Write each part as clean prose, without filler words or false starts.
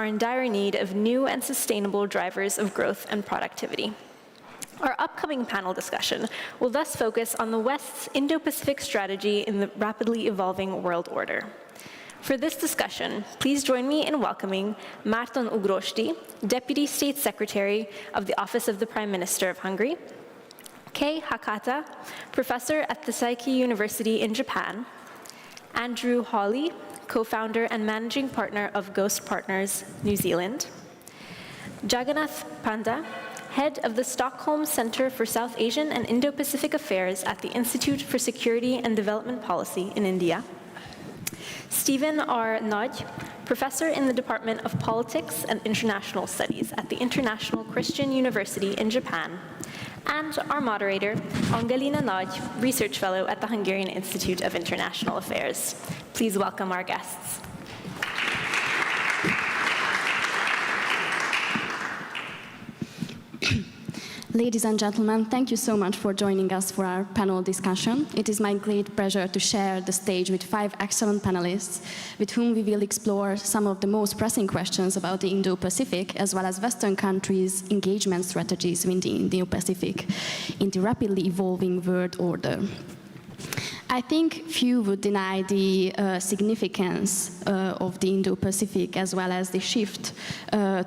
are in dire need of new and sustainable drivers of growth and productivity. Our upcoming panel discussion will thus focus on the West's Indo-Pacific strategy in the rapidly evolving world order. For this discussion, please join me in welcoming Márton Ugrosti, Deputy State Secretary of the Office of the Prime Minister of Hungary, Kei Hakata, Professor at the Saiki University in Japan, Andrew Hawley, co-founder and managing partner of Ghost Partners, New Zealand, Jagannath Panda, head of the Stockholm Center for South Asian and Indo-Pacific Affairs at the Institute for Security and Development Policy in India, Stephen R. Nagy, professor in the Department of Politics and International Studies at the International Christian University in Japan, and our moderator, Angelina Nagy, research fellow at the Hungarian Institute of International Affairs. Please welcome our guests. Ladies and gentlemen, thank you so much for joining us for our panel discussion. It is my great pleasure to share the stage with 5 excellent panelists with whom we will explore some of the most pressing questions about the Indo-Pacific, as well as Western countries' engagement strategies in the Indo-Pacific in the rapidly evolving world order. I think few would deny the significance of the Indo-Pacific, as well as the shift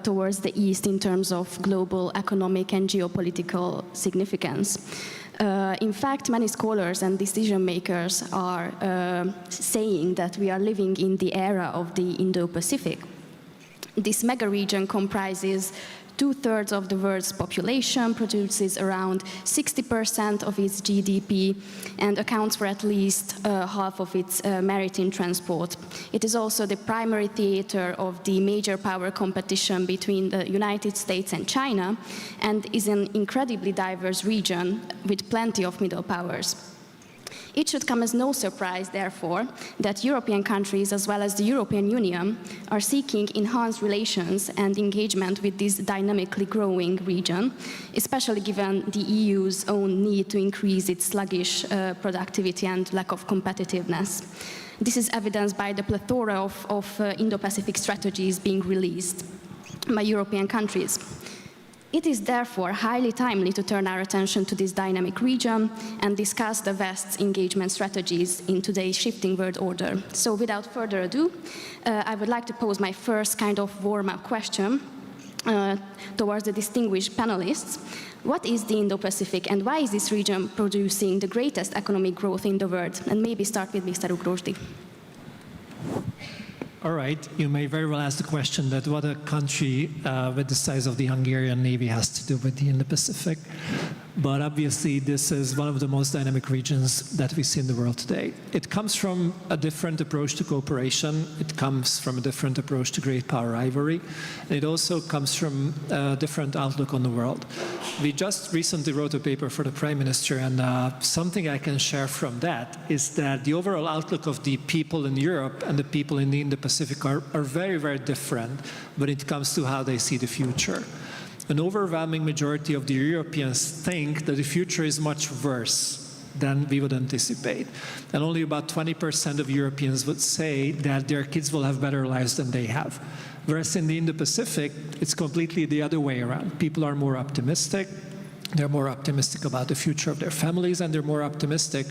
towards the East in terms of global economic and geopolitical significance. In fact, many scholars and decision makers are saying that we are living in the era of the Indo-Pacific. This mega region comprises 2/3 of the world's population, produces around 60% of its GDP, and accounts for at least half of its maritime transport. It is also the primary theater of the major power competition between the United States and China, and is an incredibly diverse region with plenty of middle powers. It should come as no surprise, therefore, that European countries, as well as the European Union, are seeking enhanced relations and engagement with this dynamically growing region, especially given the EU's own need to increase its sluggish productivity and lack of competitiveness. This is evidenced by the plethora of Indo-Pacific strategies being released by European countries. It is therefore highly timely to turn our attention to this dynamic region and discuss the West's engagement strategies in today's shifting world order. So without further ado, I would like to pose my first kind of warm-up question towards the distinguished panelists. What is the Indo-Pacific, and why is this region producing the greatest economic growth in the world? And maybe start with Mr. Ugrosti. All right, you may very well ask the question that what a country with the size of the Hungarian Navy has to do with the Indo-Pacific. But obviously, this is one of the most dynamic regions that we see in the world today. It comes from a different approach to cooperation. It comes from a different approach to great power rivalry. And it also comes from a different outlook on the world. We just recently wrote a paper for the Prime Minister, and something I can share from that is that the overall outlook of the people in Europe and the people in the Indo-Pacific are very, very different when it comes to how they see the future. An overwhelming majority of the Europeans think that the future is much worse than we would anticipate. And only about 20% of Europeans would say that their kids will have better lives than they have. Whereas in the Indo-Pacific, it's completely the other way around. People are more optimistic. They're more optimistic about the future of their families, and they're more optimistic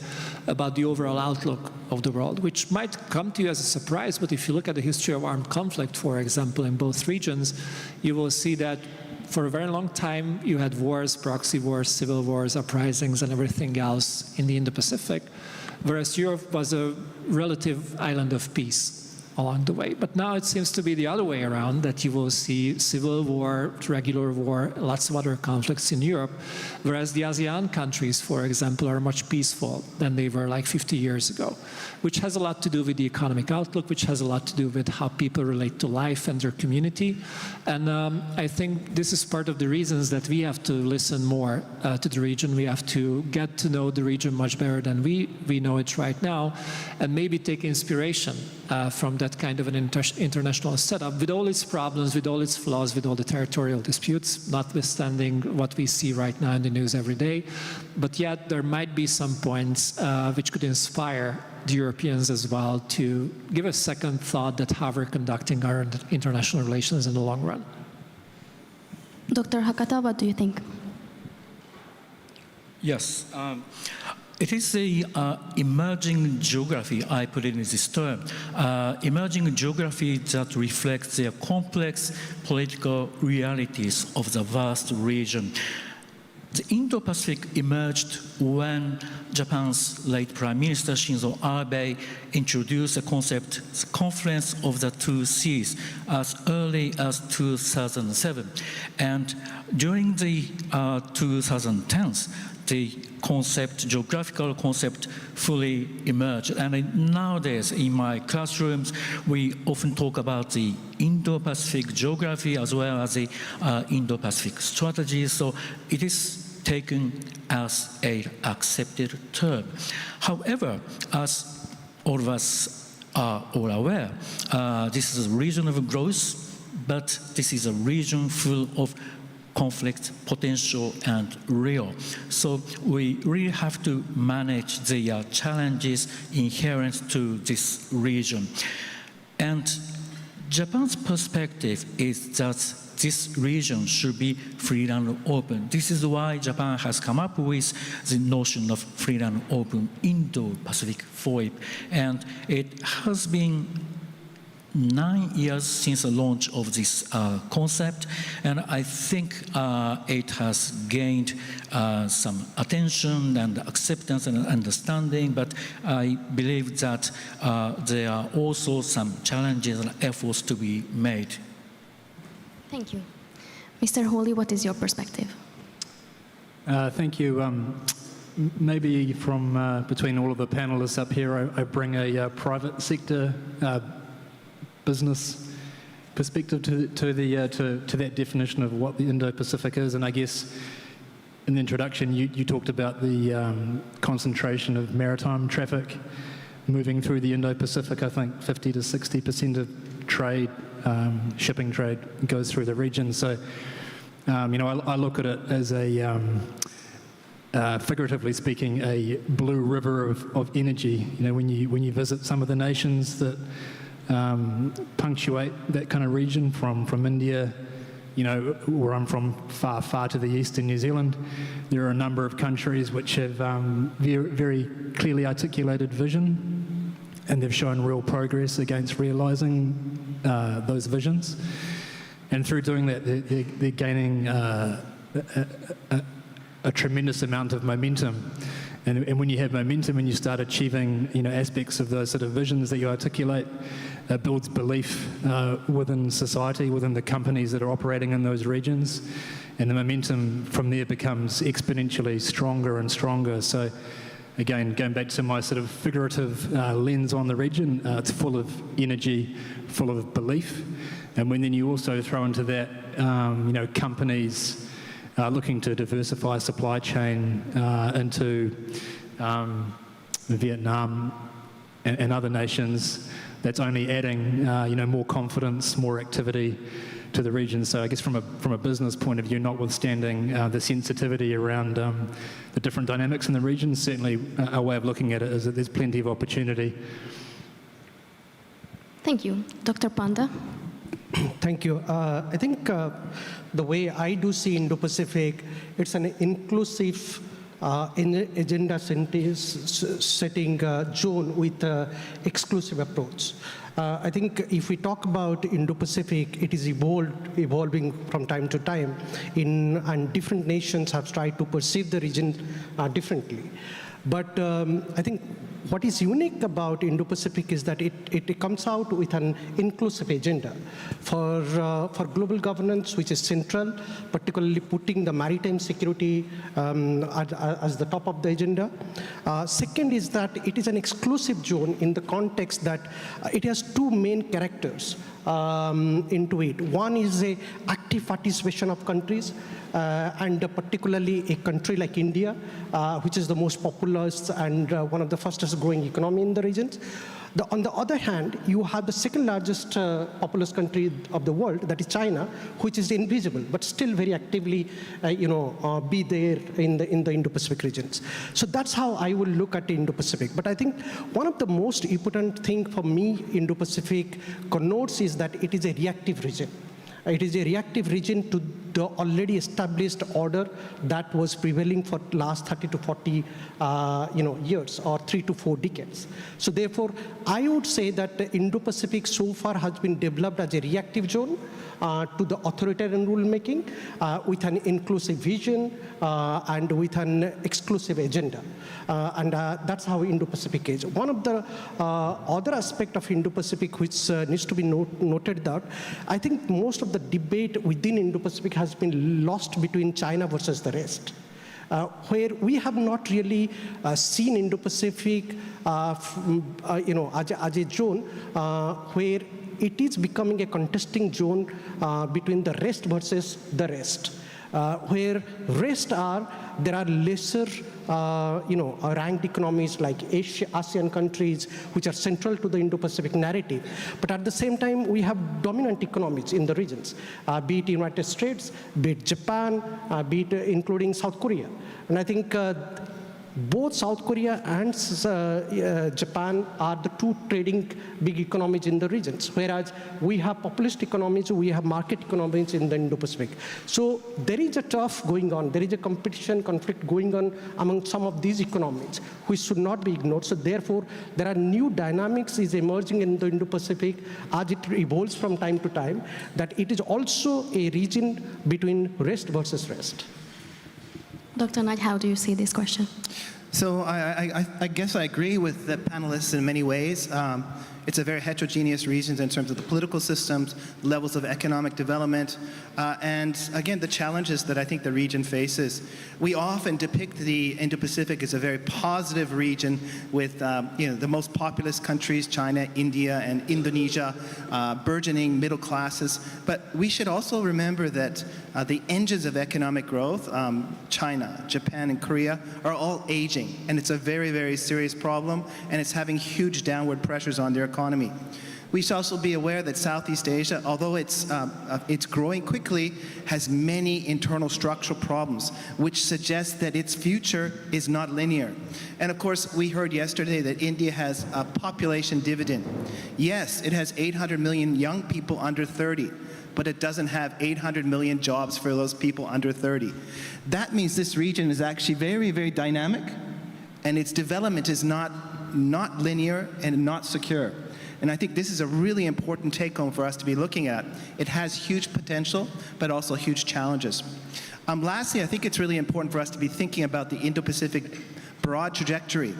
about the overall outlook of the world, which might come to you as a surprise, but if you look at the history of armed conflict, for example, in both regions, you will see that for a very long time, you had wars, proxy wars, civil wars, uprisings, and everything else in the Indo-Pacific, whereas Europe was a relative island of peace along the way. But now it seems to be the other way around, that you will see civil war, regular war, lots of other conflicts in Europe, whereas the ASEAN countries, for example, are much peaceful than they were like 50 years ago, which has a lot to do with the economic outlook, which has a lot to do with how people relate to life and their community. And I think this is part of the reasons that we have to listen more to the region. We have to get to know the region much better than we know it right now, and maybe take inspiration from that kind of an international setup with all its problems, with all its flaws, with all the territorial disputes, notwithstanding what we see right now in the news every day. But yet there might be some points which could inspire the Europeans as well to give a second thought at how we're conducting our international relations in the long run. Dr. Hakata, what do you think? Yes. It is the emerging geography, I put it in this term, emerging geography that reflects the complex political realities of the vast region. The Indo-Pacific emerged when Japan's late Prime Minister Shinzo Abe introduced the concept, the confluence of the two seas, as early as 2007. And during the 2010s, the concept, geographical concept, fully emerged. And nowadays, in my classrooms, we often talk about the Indo-Pacific geography as well as the Indo-Pacific strategy. So it is taken as an accepted term. However, as all of us are all aware, this is a region of growth, but this is a region full of conflict, potential, and real. So we really have to manage the challenges inherent to this region. And Japan's perspective is that this region should be free and open. This is why Japan has come up with the notion of free and open Indo-Pacific FOIP. And it has been 9 years since the launch of this concept, and I think it has gained some attention and acceptance and understanding, but I believe that there are also some challenges and efforts to be made. Thank you. Mr. Hawley, what is your perspective? Thank you. Maybe from between all of the panelists up here, I bring a private sector business perspective to that definition of what the Indo-Pacific is. And I guess in the introduction, you talked about the concentration of maritime traffic moving through the Indo-Pacific. I think 50 to 60% of trade, shipping trade, goes through the region. So, I look at it as a, figuratively speaking, a blue river of energy. When you visit some of the nations that punctuate that kind of region, from India, where I'm from, far to the east in New Zealand, there are a number of countries which have very, very clearly articulated vision, and they've shown real progress against realising those visions. And through doing that, they're gaining a tremendous amount of momentum. And when you have momentum and you start achieving, aspects of those sort of visions that you articulate, it builds belief within society, within the companies that are operating in those regions, and the momentum from there becomes exponentially stronger and stronger. So, again, going back to my sort of figurative lens on the region, it's full of energy, full of belief, and then you also throw into that, companies looking to diversify supply chain into Vietnam and other nations, that's only adding, more confidence, more activity to the region. So I guess from a business point of view, notwithstanding the sensitivity around the different dynamics in the region, certainly a way of looking at it is that there's plenty of opportunity. Thank you. Dr. Panda? Thank you. I think the way I do see Indo-Pacific, it's an inclusive agenda setting zone with exclusive approach. I think if we talk about Indo-Pacific, it is evolving from time to time, and different nations have tried to perceive the region differently. But I think what is unique about Indo-Pacific is that it comes out with an inclusive agenda for global governance, which is central, particularly putting the maritime security as the top of the agenda. Second is that it is an exclusive zone in the context that it has two main characters into it. One is a active participation of countries, and particularly a country like India, which is the most populous and one of the fastest growing economy in the region. On the other hand, you have the second largest populous country of the world, that is China, which is invisible, but still very actively, be there in the Indo-Pacific regions. So that's how I will look at the Indo-Pacific. But I think one of the most important thing for me, Indo-Pacific connotes is that it is a reactive region. It is a reactive region to the already established order that was prevailing for last 30 to 40 years, or 3 to 4 decades. So therefore, I would say that the Indo-Pacific so far has been developed as a reactive zone to the authoritarian rulemaking with an inclusive vision and with an exclusive agenda. And that's how Indo-Pacific is. One of the other aspect of Indo-Pacific which needs to be noted that I think most of the debate within Indo-Pacific has been lost between China versus the rest. Where we have not really seen Indo-Pacific as a zone where it is becoming a contesting zone between the rest versus the rest. Where there are lesser, ranked economies like ASEAN countries, which are central to the Indo-Pacific narrative. But at the same time, we have dominant economies in the regions, be it United States, be it Japan, be it including South Korea. And I think both South Korea and Japan are the two trading big economies in the regions, whereas we have populist economies, we have market economies in the Indo-Pacific. So there is a tough going on, there is a conflict going on among some of these economies, which should not be ignored. So therefore, there are new dynamics is emerging in the Indo-Pacific as it evolves from time to time, that it is also a region between rest versus rest. Dr. Nagy, how do you see this question? So I guess I agree with the panelists in many ways. It's a very heterogeneous region in terms of the political systems, levels of economic development, and again, the challenges that I think the region faces. We often depict the Indo-Pacific as a very positive region with the most populous countries, China, India, and Indonesia, burgeoning middle classes. But we should also remember that the engines of economic growth, China, Japan, and Korea, are all aging. And it's a very, very serious problem, and it's having huge downward pressures on their economy. We should also be aware that Southeast Asia, although it's growing quickly, has many internal structural problems, which suggests that its future is not linear. And of course, we heard yesterday that India has a population dividend. Yes, it has 800 million young people under 30, but it doesn't have 800 million jobs for those people under 30. That means this region is actually very, very dynamic, and its development is not linear and not secure. And I think this is a really important take-home for us to be looking at. It has huge potential, but also huge challenges. Lastly, I think it's really important for us to be thinking about the Indo-Pacific broad trajectory.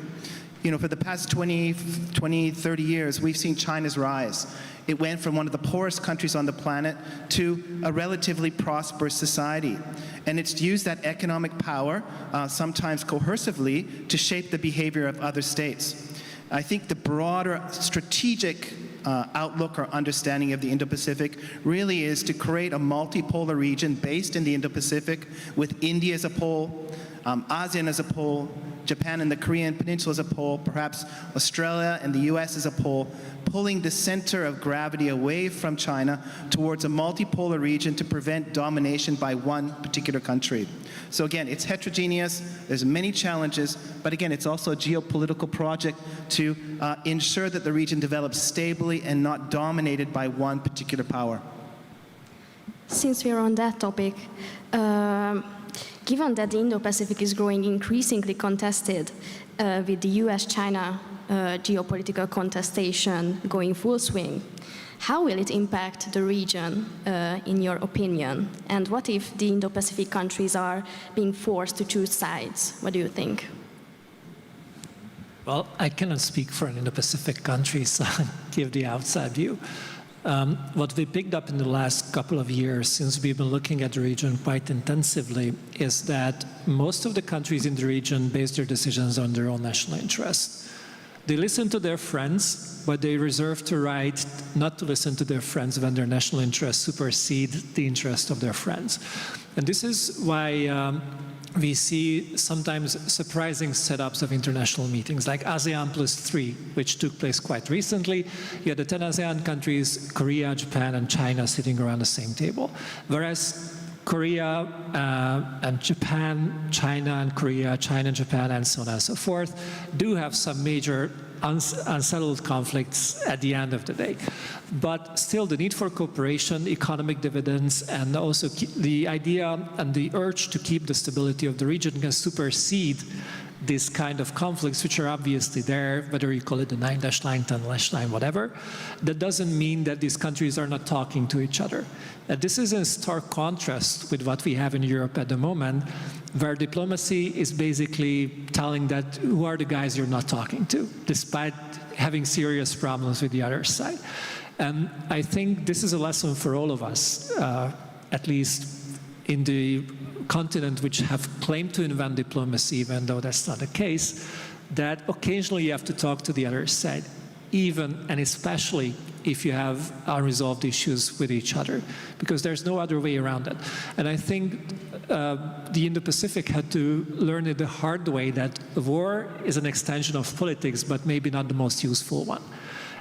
For the past 20, 30 years, we've seen China's rise. It went from one of the poorest countries on the planet to a relatively prosperous society. And it's used that economic power, sometimes coercively, to shape the behavior of other states. I think the broader strategic outlook or understanding of the Indo-Pacific really is to create a multipolar region based in the Indo-Pacific with India as a pole, ASEAN as a pole, Japan and the Korean Peninsula as a pole, perhaps Australia and the US as a pole, pulling the center of gravity away from China towards a multipolar region to prevent domination by one particular country. So again, it's heterogeneous, there's many challenges, but again, it's also a geopolitical project to ensure that the region develops stably and not dominated by one particular power. Since we're on that topic, given that the Indo-Pacific is growing increasingly contested with the US-China geopolitical contestation going full swing, how will it impact the region, in your opinion? And what if the Indo-Pacific countries are being forced to choose sides? What do you think? Well, I cannot speak for an Indo-Pacific country, so I'll give the outside view. What we picked up in the last couple of years, since we've been looking at the region quite intensively, is that most of the countries in the region base their decisions on their own national interests. They listen to their friends, but they reserve the right not to listen to their friends when their national interests supersede the interest of their friends. And this is why we see sometimes surprising setups of international meetings, like ASEAN +3, which took place quite recently. You had the 10 ASEAN countries, Korea, Japan, and China sitting around the same table. Whereas Korea and Japan, China and Korea, China and Japan, and so on and so forth, do have some major unsettled conflicts at the end of the day. But still, the need for cooperation, economic dividends, and also the idea and the urge to keep the stability of the region can supersede this kind of conflicts, which are obviously there, whether you call it the 9-dash line, 10-dash line, whatever. That doesn't mean that these countries are not talking to each other. This is in stark contrast with what we have in Europe at the moment, where diplomacy is basically telling that who are the guys you're not talking to, despite having serious problems with the other side. And I think this is a lesson for all of us, at least in the continent which have claimed to invent diplomacy, even though that's not the case, that occasionally you have to talk to the other side, even and especially if you have unresolved issues with each other, because there's no other way around it. And I think the Indo-Pacific had to learn it the hard way that war is an extension of politics, but maybe not the most useful one.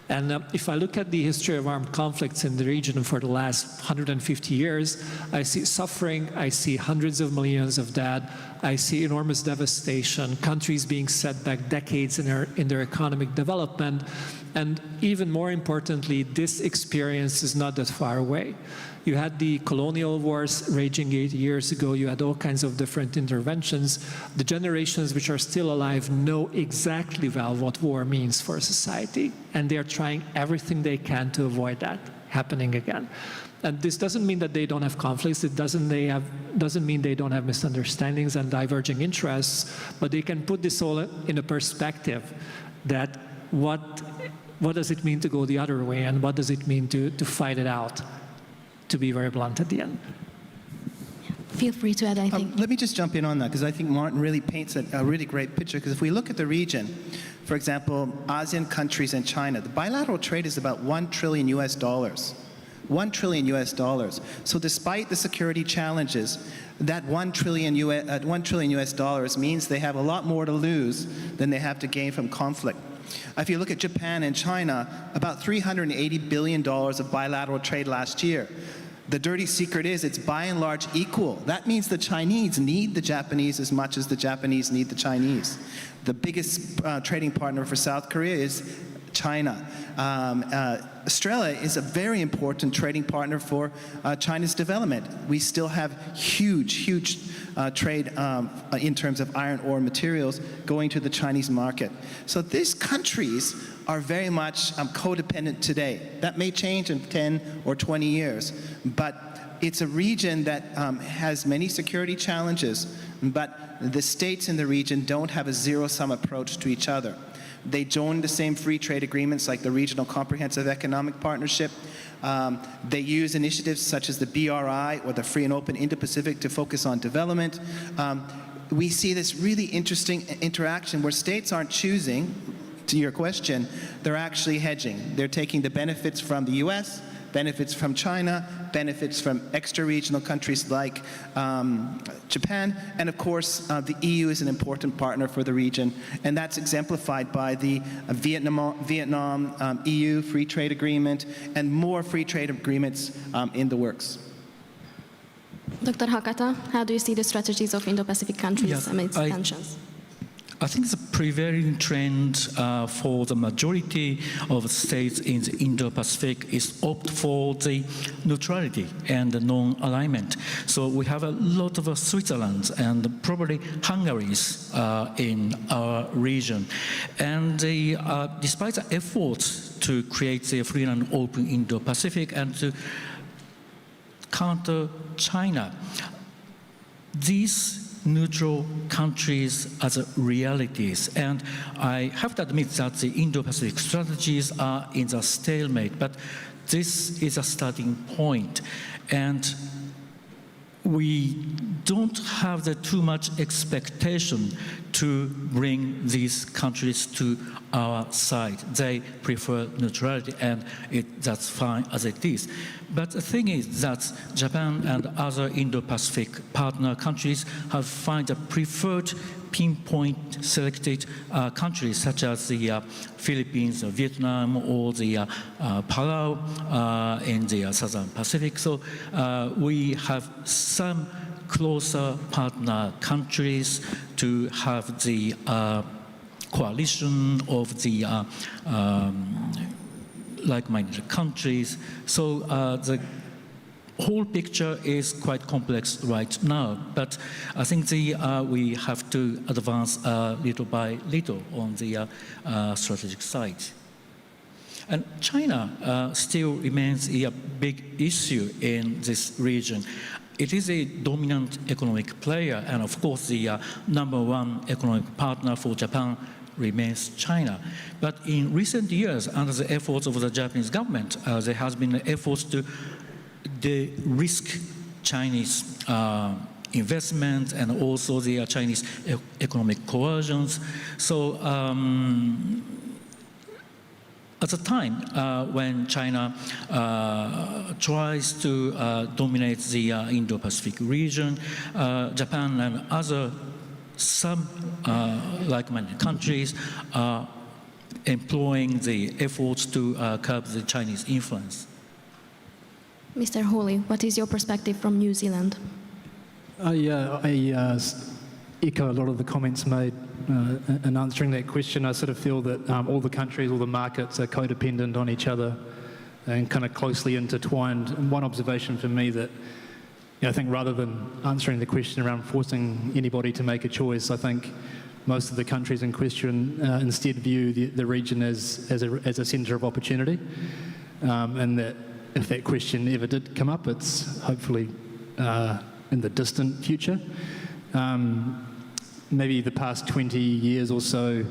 And if I look at the history of armed conflicts in the region for the last 150 years, I see suffering, I see hundreds of millions of dead, I see enormous devastation, countries being set back decades in their economic development, and even more importantly, this experience is not that far away. You had the colonial wars raging 80 years ago, you had all kinds of different interventions. The generations which are still alive know exactly well what war means for a society, and they're trying everything they can to avoid that happening again. And this doesn't mean that they don't have conflicts, it doesn't mean they don't have misunderstandings and diverging interests, but they can put this all in a perspective that what does it mean to go the other way, and what does it mean to fight it out? To be very blunt at the end. Feel free to add anything. Let me just jump in on that, because I think Martin really paints a really great picture. Because if we look at the region, for example, ASEAN countries and China, the bilateral trade is about $1 trillion US. $1 trillion US. So despite the security challenges, that $1 trillion US means they have a lot more to lose than they have to gain from conflict. If you look at Japan and China, about $380 billion of bilateral trade last year. The dirty secret is it's by and large equal. That means the Chinese need the Japanese as much as the Japanese need the Chinese. The biggest trading partner for South Korea is China. Australia is a very important trading partner for China's development. We still have huge trade in terms of iron ore materials going to the Chinese market. So these countries are very much codependent today. That may change in 10 or 20 years, but it's a region that has many security challenges, but the states in the region don't have a zero-sum approach to each other. They join the same free trade agreements like the Regional Comprehensive Economic Partnership. They use initiatives such as the BRI or the Free and Open Indo-Pacific to focus on development. We see this really interesting interaction where states aren't choosing, to your question, they're actually hedging. They're taking the benefits from the US, benefits from China, benefits from extra-regional countries like Japan, and of course the EU is an important partner for the region, and that's exemplified by the Vietnam EU free trade agreement and more free trade agreements in the works. Dr. Hakata, how do you see the strategies of Indo-Pacific countries amidst tensions? I think the prevailing trend for the majority of states in the Indo-Pacific is opt for the neutrality and the non-alignment. So we have a lot of Switzerland and probably Hungarys in our region. And despite the efforts to create the free and open Indo-Pacific and to counter China, these neutral countries as realities. And I have to admit that the Indo-Pacific strategies are in the stalemate, but this is a starting point. And we don't have too much expectation to bring these countries to our side. They prefer neutrality, and that's fine as it is. But the thing is that Japan and other Indo-Pacific partner countries have found a preferred pinpoint selected countries such as the Philippines, Vietnam, or the Palau in the Southern Pacific. So we have some closer partner countries to have the coalition of the like-minded countries. So the whole picture is quite complex right now, but I think we have to advance little by little on the strategic side. And China still remains a big issue in this region. It is a dominant economic player, and of course the #1 economic partner for Japan remains China. But in recent years, under the efforts of the Japanese government, there has been efforts to de-risk Chinese investment and also the Chinese economic coercions. So at the time when China tries to dominate the Indo-Pacific region, Japan and some like-minded countries are employing the efforts to curb the Chinese influence. Mr. Hawley, what is your perspective from New Zealand? I echo a lot of the comments made in answering that question. I sort of feel that all the countries, all the markets are codependent on each other and kind of closely intertwined. And one observation for me that I think rather than answering the question around forcing anybody to make a choice, I think most of the countries in question instead view the region as a centre of opportunity, and that if that question ever did come up, it's hopefully in the distant future. Maybe the past 20 years or so,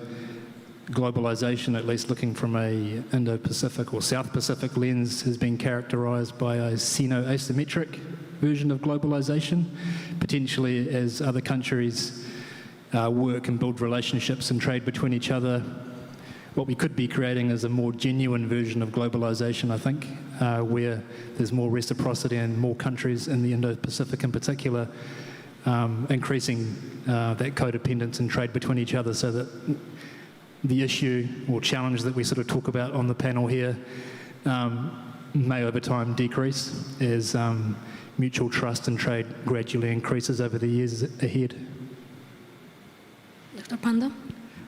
globalization, at least looking from a Indo-Pacific or South Pacific lens, has been characterized by a sino-asymmetric version of globalization, potentially as other countries work and build relationships and trade between each other. What we could be creating is a more genuine version of globalization, I think, where there's more reciprocity and more countries in the Indo-Pacific in particular, increasing that codependence and trade between each other, so that the issue or challenge that we sort of talk about on the panel here may over time decrease as mutual trust and trade gradually increases over the years ahead. Dr. Panda?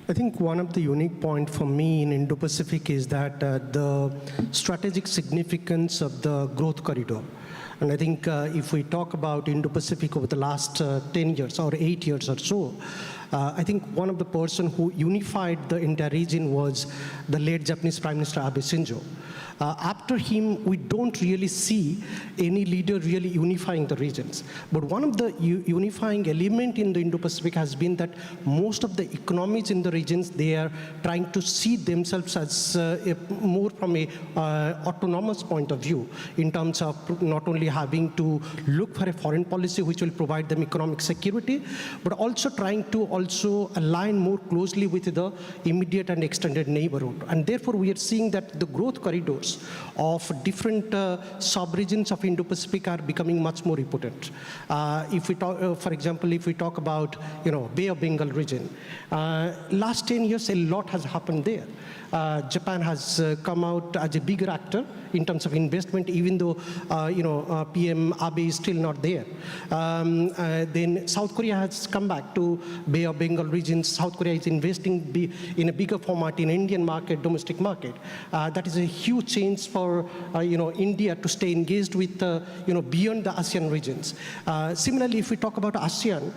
I think one of the unique points for me in Indo-Pacific is that the strategic significance of the growth corridor. And I think if we talk about Indo-Pacific over the last 10 years or 8 years or so, I think one of the person who unified the entire region was the late Japanese Prime Minister Abe Shinzo. After him, we don't really see any leader really unifying the regions. But one of the unifying element in the Indo-Pacific has been that most of the economies in the regions, they are trying to see themselves as more from a autonomous point of view, in terms of not only having to look for a foreign policy which will provide them economic security, but also trying to also align more closely with the immediate and extended neighborhood. And therefore, we are seeing that the growth corridors of different sub-regions of Indo-Pacific are becoming much more important. If we talk, for example, if we talk about, Bay of Bengal region, last 10 years, a lot has happened there. Japan has come out as a bigger actor in terms of investment, even though, PM Abe is still not there. Then South Korea has come back to Bay of Bengal region. South Korea is investing in a bigger format in Indian market, domestic market. That is a huge change for, India to stay engaged with, beyond the ASEAN regions. Similarly, if we talk about ASEAN,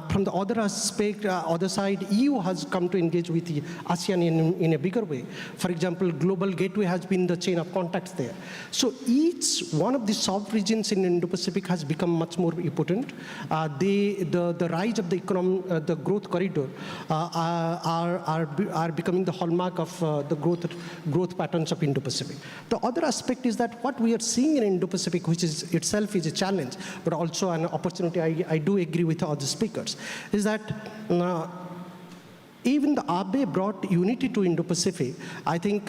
from the other aspect, other side, EU has come to engage with the ASEAN in a bigger way. For example, Global Gateway has been the chain of contacts there. So each one of the sub-regions in Indo-Pacific has become much more important. The rise of the economy, the growth corridor are becoming the hallmark of the growth patterns of Indo-Pacific. The other aspect is that what we are seeing in Indo-Pacific, which is itself is a challenge, but also an opportunity, I do agree with all the speakers, is that even the Abe brought unity to Indo-Pacific. I think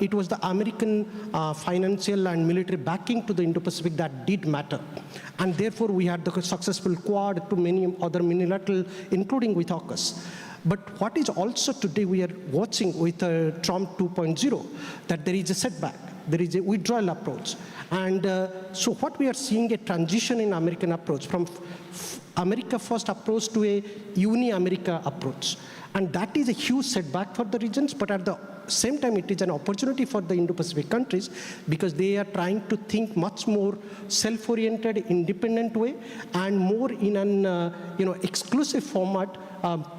it was the American financial and military backing to the Indo-Pacific that did matter. And therefore, we had the successful Quad to many other multilateral, including with AUKUS. But what is also today we are watching with Trump 2.0, that there is a setback, there is a withdrawal approach. And so what we are seeing a transition in American approach from America first approach to a uni-America approach. And that is a huge setback for the regions, but at the same time, it is an opportunity for the Indo-Pacific countries because they are trying to think much more self-oriented, independent way, and more in an exclusive format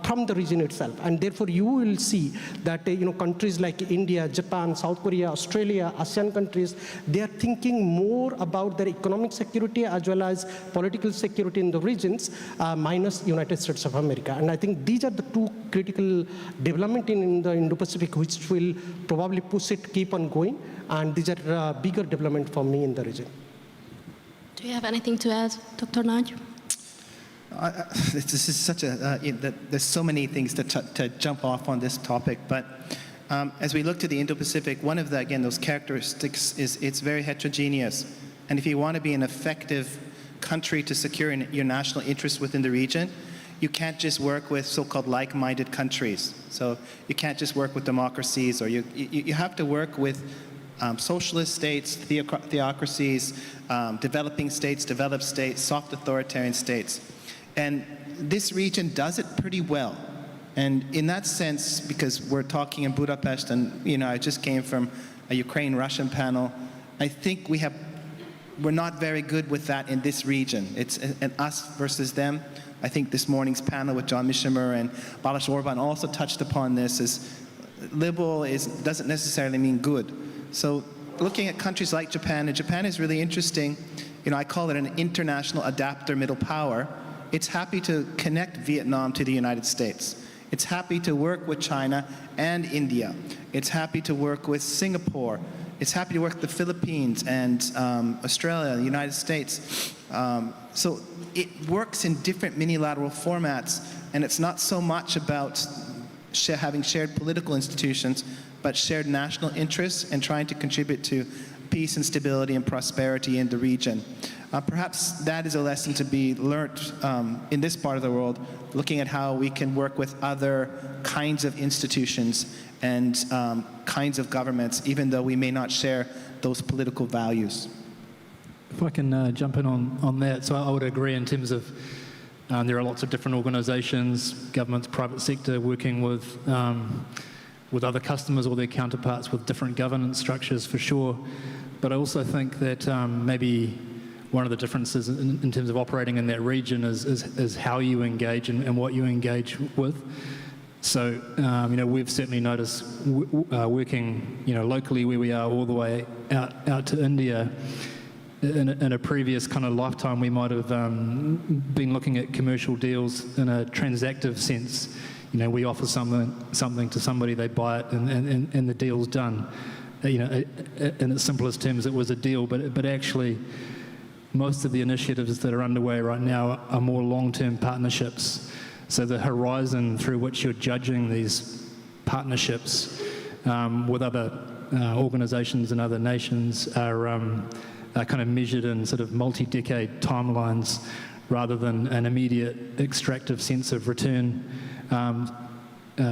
from the region itself. And therefore, you will see that countries like India, Japan, South Korea, Australia, ASEAN countries, they are thinking more about their economic security as well as political security in the regions, minus United States of America. And I think these are the two critical development in the Indo-Pacific, which will probably push it, keep on going. And these are bigger development for me in the region. Do you have anything to add, Dr. Nagy? This is such a, there's so many things to jump off on this topic, but as we look to the Indo-Pacific, one of the, again, those characteristics is it's very heterogeneous. And if you want to be an effective country to secure your national interests within the region, you can't just work with so-called like-minded countries. So you can't just work with democracies, or you have to work with socialist states, theocracies, developing states, developed states, soft authoritarian states. And this region does it pretty well. And in that sense, because we're talking in Budapest, and I just came from a Ukraine-Russian panel, I think we're not very good with that in this region. It's an us versus them. I think this morning's panel with John Mishemer and Balázs Orbán also touched upon this, is liberal doesn't necessarily mean good. So looking at countries like Japan, and Japan is really interesting, I call it an international adapter middle power. It's happy to connect Vietnam to the United States. It's happy to work with China and India. It's happy to work with Singapore. It's happy to work with the Philippines and Australia, the United States. So it works in different minilateral formats, and it's not so much about having shared political institutions, but shared national interests and trying to contribute to peace and stability and prosperity in the region. Perhaps that is a lesson to be learnt in this part of the world, looking at how we can work with other kinds of institutions and kinds of governments, even though we may not share those political values. If I can jump in on that, so I would agree in terms of there are lots of different organisations, governments, private sector, working with other customers or their counterparts with different governance structures for sure. But I also think that maybe one of the differences in terms of operating in that region is how you engage and what you engage with. So, we've certainly noticed working, locally where we are all the way out to India. In a previous kind of lifetime, we might have been looking at commercial deals in a transactive sense. We offer something to somebody, they buy it, and the deal's done. In its simplest terms, it was a deal, but actually, most of the initiatives that are underway right now are more long-term partnerships. So the horizon through which you're judging these partnerships with other organisations and other nations are kind of measured in sort of multi-decade timelines rather than an immediate extractive sense of return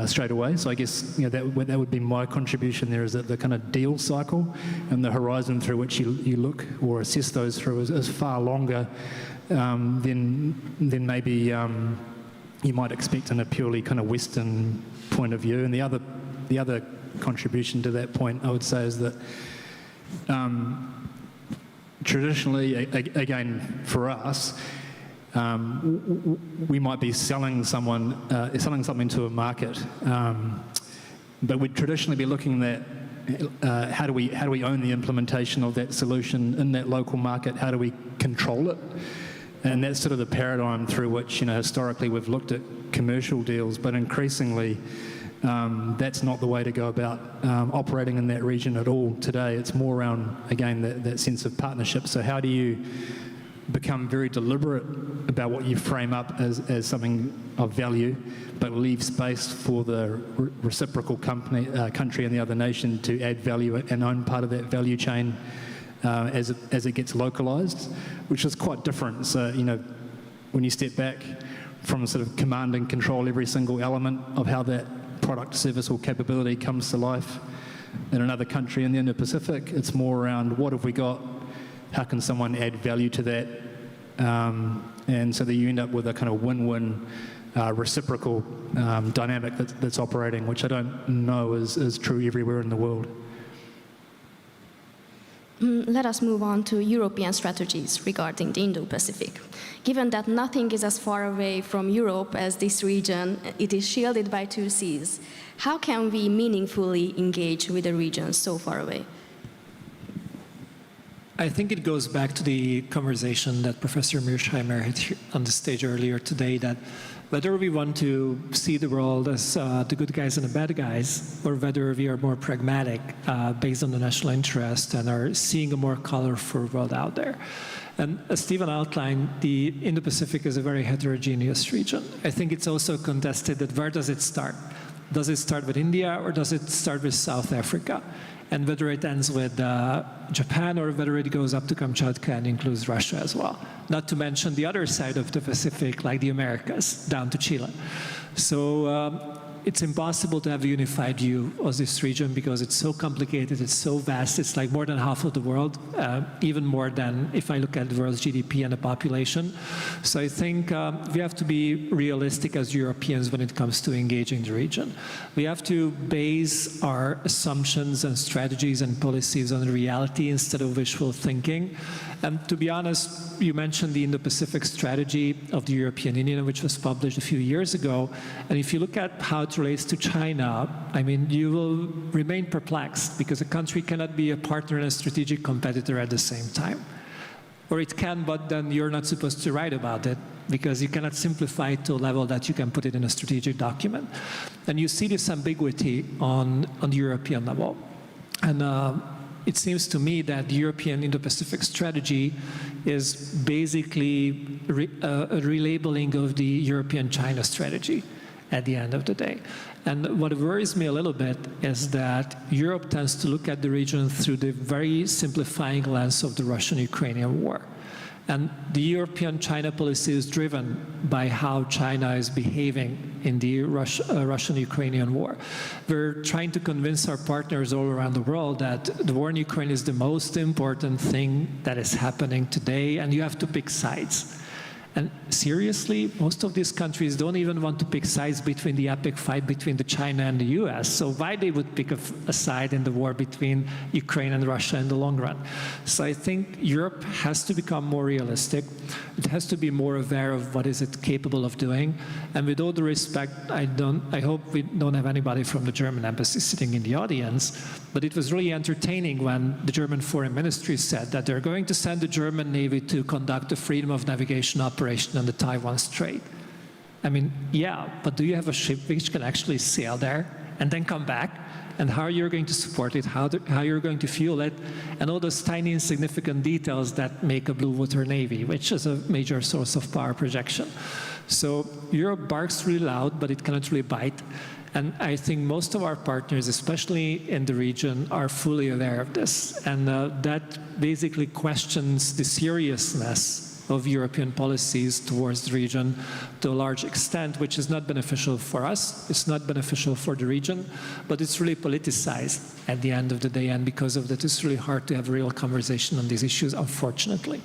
straight away. So I guess that would be my contribution there, is that the kind of deal cycle and the horizon through which you look or assess those through is far longer than maybe you might expect in a purely kind of Western point of view. And the other contribution to that point, I would say, is that traditionally, again, for us, we might be selling something to a market but we'd traditionally be looking at how do we own the implementation of that solution in that local market? How do we control it? And that's sort of the paradigm through which, historically we've looked at commercial deals, but increasingly that's not the way to go about operating in that region at all today. It's more around, again, that sense of partnership. So how do you become very deliberate about what you frame up as something of value, but leave space for the reciprocal country and the other nation to add value and own part of that value chain as it gets localized, which is quite different. So, when you step back from sort of command and control every single element of how that product, service or capability comes to life in another country in the Indo-Pacific, it's more around what have we got, how can someone add value to that, and so that you end up with a kind of win-win reciprocal dynamic that's operating, which I don't know is true everywhere in the world. Let us move on to European strategies regarding the Indo-Pacific. Given that nothing is as far away from Europe as this region, it is shielded by two seas. How can we meaningfully engage with a region so far away? I think it goes back to the conversation that Professor Mearsheimer had on the stage earlier today, that whether we want to see the world as the good guys and the bad guys, or whether we are more pragmatic based on the national interest and are seeing a more colorful world out there. And as Stephen outlined, the Indo-Pacific is a very heterogeneous region. I think it's also contested that where does it start? Does it start with India or does it start with South Africa? And whether it ends with Japan or whether it goes up to Kamchatka and includes Russia as well. Not to mention the other side of the Pacific, like the Americas, down to Chile. So it's impossible to have a unified view of this region because it's so complicated, it's so vast, it's like more than half of the world, even more than if I look at the world's GDP and the population. So I think we have to be realistic as Europeans when it comes to engaging the region. We have to base our assumptions and strategies and policies on reality instead of wishful thinking. And to be honest, you mentioned the Indo-Pacific strategy of the European Union, which was published a few years ago. And if you look at how it relates to China, I mean, you will remain perplexed because a country cannot be a partner and a strategic competitor at the same time. Or it can, but then you're not supposed to write about it because you cannot simplify it to a level that you can put it in a strategic document. And you see this ambiguity on the European level. And it seems to me that the European Indo-Pacific strategy is basically a relabeling of the European China strategy at the end of the day. And what worries me a little bit is that Europe tends to look at the region through the very simplifying lens of the Russian-Ukrainian war. And the European-China policy is driven by how China is behaving in the Russian-Ukrainian war. We're trying to convince our partners all around the world that the war in Ukraine is the most important thing that is happening today, and you have to pick sides. And seriously, most of these countries don't even want to pick sides between the epic fight between the China and the US. So why they would pick a side in the war between Ukraine and Russia in the long run? So I think Europe has to become more realistic. It has to be more aware of what is it capable of doing. And with all the respect, I hope we don't have anybody from the German embassy sitting in the audience, but it was really entertaining when the German Foreign Ministry said that they're going to send the German Navy to conduct a freedom of navigation operation on the Taiwan Strait. I mean, yeah, but do you have a ship which can actually sail there and then come back? And how you're going to support it, how you're going to fuel it, and all those tiny insignificant details that make a blue water navy, which is a major source of power projection. So Europe barks really loud, but it cannot really bite. And I think most of our partners, especially in the region, are fully aware of this. And that basically questions the seriousness of European policies towards the region to a large extent, which is not beneficial for us, it's not beneficial for the region, but it's really politicized at the end of the day, and because of that, it's really hard to have a real conversation on these issues, unfortunately.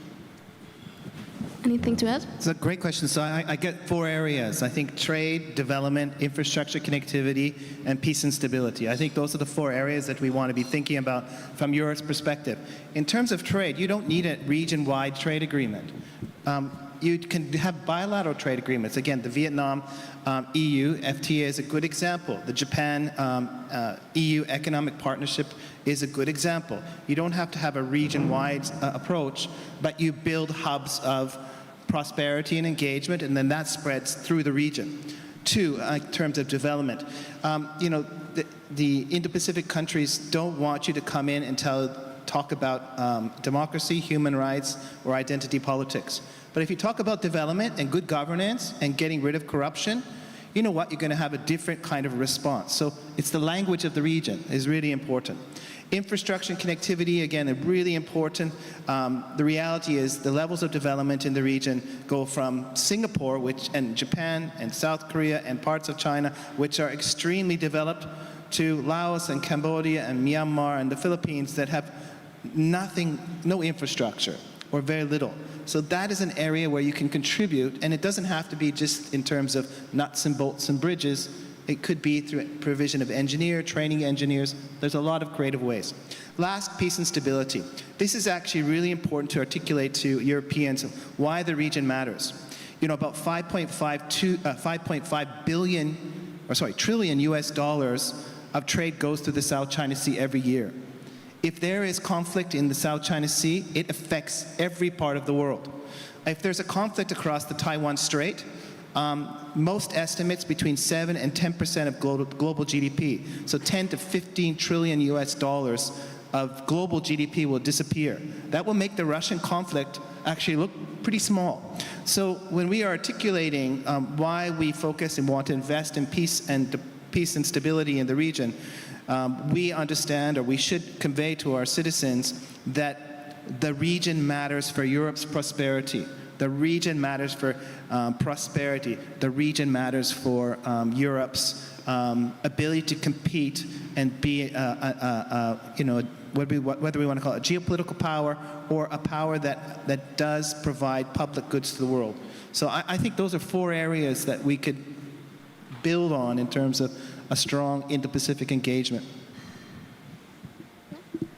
Anything to add? It's a great question. So I get 4 areas. I think trade, development, infrastructure connectivity, and peace and stability. I think those are the 4 areas that we want to be thinking about from Europe's perspective. In terms of trade, you don't need a region-wide trade agreement. You can have bilateral trade agreements. Again, the Vietnam EU FTA is a good example. The Japan EU economic partnership is a good example. You don't have to have a region-wide approach, but you build hubs of prosperity and engagement, and then that spreads through the region. Two, in terms of development, the Indo-Pacific countries don't want you to come in and talk about democracy, human rights, or identity politics. But if you talk about development and good governance and getting rid of corruption, you know what? You're going to have a different kind of response. So it's the language of the region is really important. Infrastructure and connectivity, again, are really important. The reality is the levels of development in the region go from Singapore, and Japan, and South Korea, and parts of China, which are extremely developed, to Laos and Cambodia and Myanmar and the Philippines that have no infrastructure, or very little. So that is an area where you can contribute, and it doesn't have to be just in terms of nuts and bolts and bridges. It could be through provision of training engineers. There's a lot of creative ways. Last, peace and stability. This is actually really important to articulate to Europeans why the region matters. About 5.5 trillion US dollars of trade goes through the South China Sea every year. If there is conflict in the South China Sea, it affects every part of the world. If there's a conflict across the Taiwan Strait, most estimates between 7 and 10% of global GDP, so 10 to 15 trillion US dollars of global GDP will disappear. That will make the Russian conflict actually look pretty small. So when we are articulating why we focus and want to invest in peace and stability in the region, we understand, or we should convey to our citizens, that the region matters for Europe's prosperity. The region matters for prosperity. The region matters for Europe's ability to compete and be, whether we want to call it a geopolitical power or a power that does provide public goods to the world. So I think those are 4 areas that we could build on in terms of a strong Indo-Pacific engagement.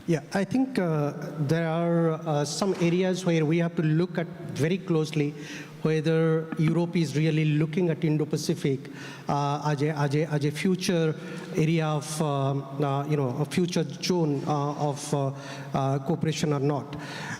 Yeah, I think there are some areas where we have to look at very closely whether Europe is really looking at Indo-Pacific as a future area of, a future zone of cooperation or not.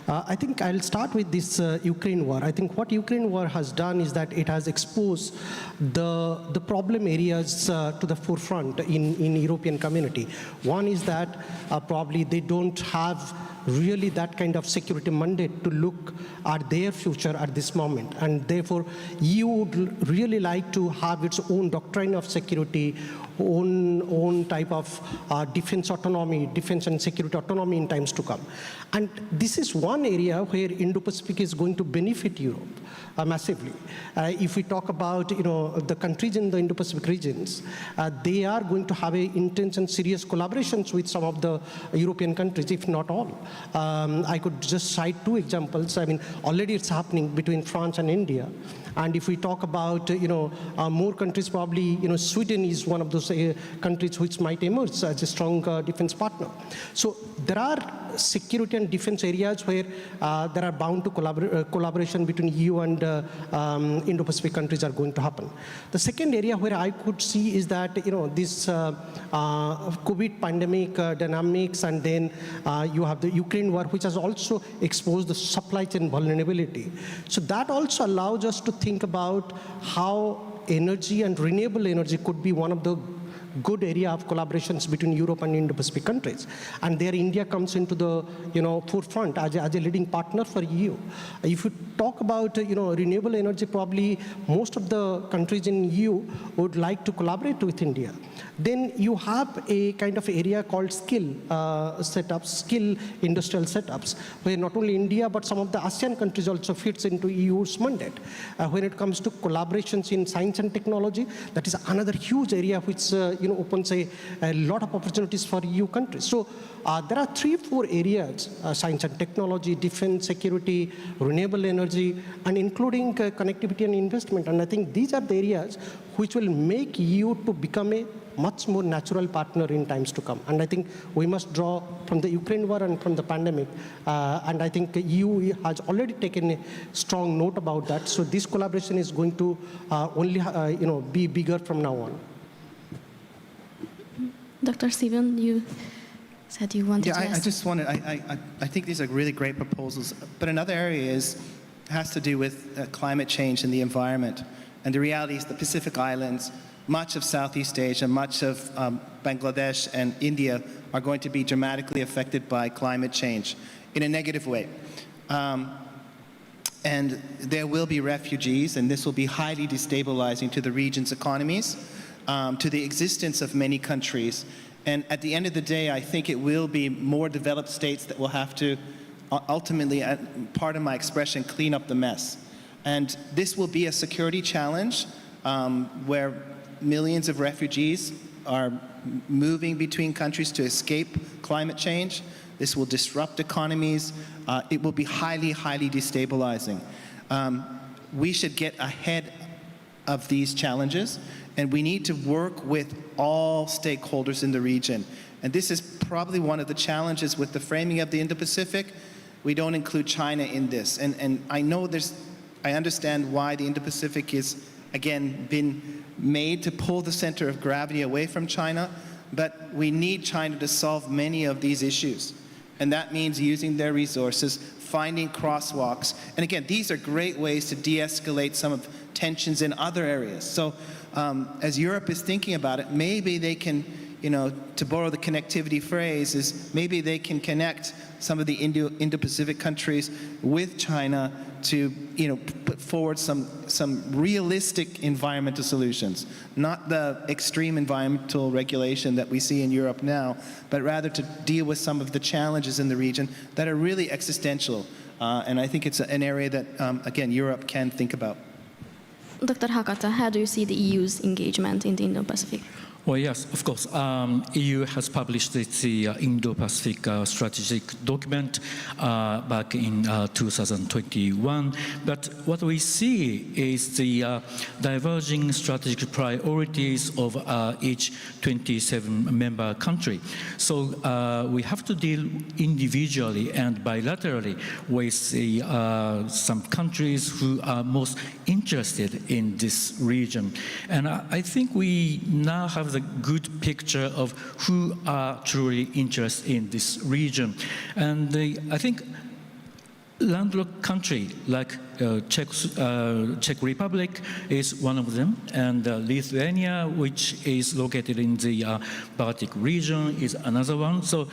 I think I'll start with this Ukraine war. I think what Ukraine war has done is that it has exposed the problem areas to the forefront in European community. One is that probably they don't have really that kind of security mandate to look at their future at this moment. And therefore, EU would really like to have its own doctrine of security, own type of defense autonomy, defense and security autonomy in times to come. And this is one area where Indo-Pacific is going to benefit Europe massively. If we talk about the countries in the Indo-Pacific regions, they are going to have intense and serious collaborations with some of the European countries, if not all. I could just cite 2 examples. I mean, already it's happening between France and India. And if we talk about, more countries, probably, Sweden is one of those countries which might emerge as a strong defense partner. So there are security and defense areas where there are bound to collaboration between EU and Indo-Pacific countries are going to happen. The second area where I could see is that, this COVID pandemic dynamics, and then you have the Ukraine war, which has also exposed the supply chain vulnerability. So that also allows us to think about how energy and renewable energy could be one of the good area of collaborations between Europe and Indo-Pacific countries. And there India comes into the forefront as a leading partner for EU. If you talk about renewable energy, probably most of the countries in EU would like to collaborate with India. Then you have a kind of area called skill industrial setups, where not only India but some of the ASEAN countries also fits into EU's mandate. When it comes to collaborations in science and technology, that is another huge area which opens a lot of opportunities for EU countries. So there are 3-4 areas: science and technology, defense, security, renewable energy, and including connectivity and investment. And I think these are the areas which will make EU to become a much more natural partner in times to come. And I think we must draw from the Ukraine war and from the pandemic. And I think EU has already taken a strong note about that. So this collaboration is going to only be bigger from now on. Dr. Steven, you said you wanted to ask. I just wanted, I think these are really great proposals, but another area has to do with climate change and the environment. And the reality is the Pacific Islands, much of Southeast Asia, much of Bangladesh and India are going to be dramatically affected by climate change in a negative way. And there will be refugees, and this will be highly destabilizing to the region's economies, to the existence of many countries. And at the end of the day, I think it will be more developed states that will have to ultimately, pardon my expression, clean up the mess. And this will be a security challenge where millions of refugees are moving between countries to escape climate change. This will disrupt economies. It will be highly, highly destabilizing. We should get ahead of these challenges, and we need to work with all stakeholders in the region. And this is probably one of the challenges with the framing of the Indo-Pacific. We don't include China in this. And I know I understand why the Indo-Pacific is, again, been made to pull the center of gravity away from China, but we need China to solve many of these issues. And that means using their resources, finding crosswalks. And again, these are great ways to de-escalate some of tensions in other areas. So as Europe is thinking about it, maybe they can, to borrow the connectivity phrase, is maybe they can connect some of the Indo-Pacific countries with China to, put forward some realistic environmental solutions, not the extreme environmental regulation that we see in Europe now, but rather to deal with some of the challenges in the region that are really existential. And I think it's an area that, again, Europe can think about. Dr. Hakata, how do you see the EU's engagement in the Indo-Pacific? Well, yes, of course. EU has published its Indo-Pacific strategic document back in 2021. But what we see is the diverging strategic priorities of each 27 member country. So we have to deal individually and bilaterally with some countries who are most interested in this region. And I think we now have the good picture of who are truly interested in this region. And I think landlocked country like Czech Republic is one of them, and Lithuania, which is located in the Baltic region, is another one. So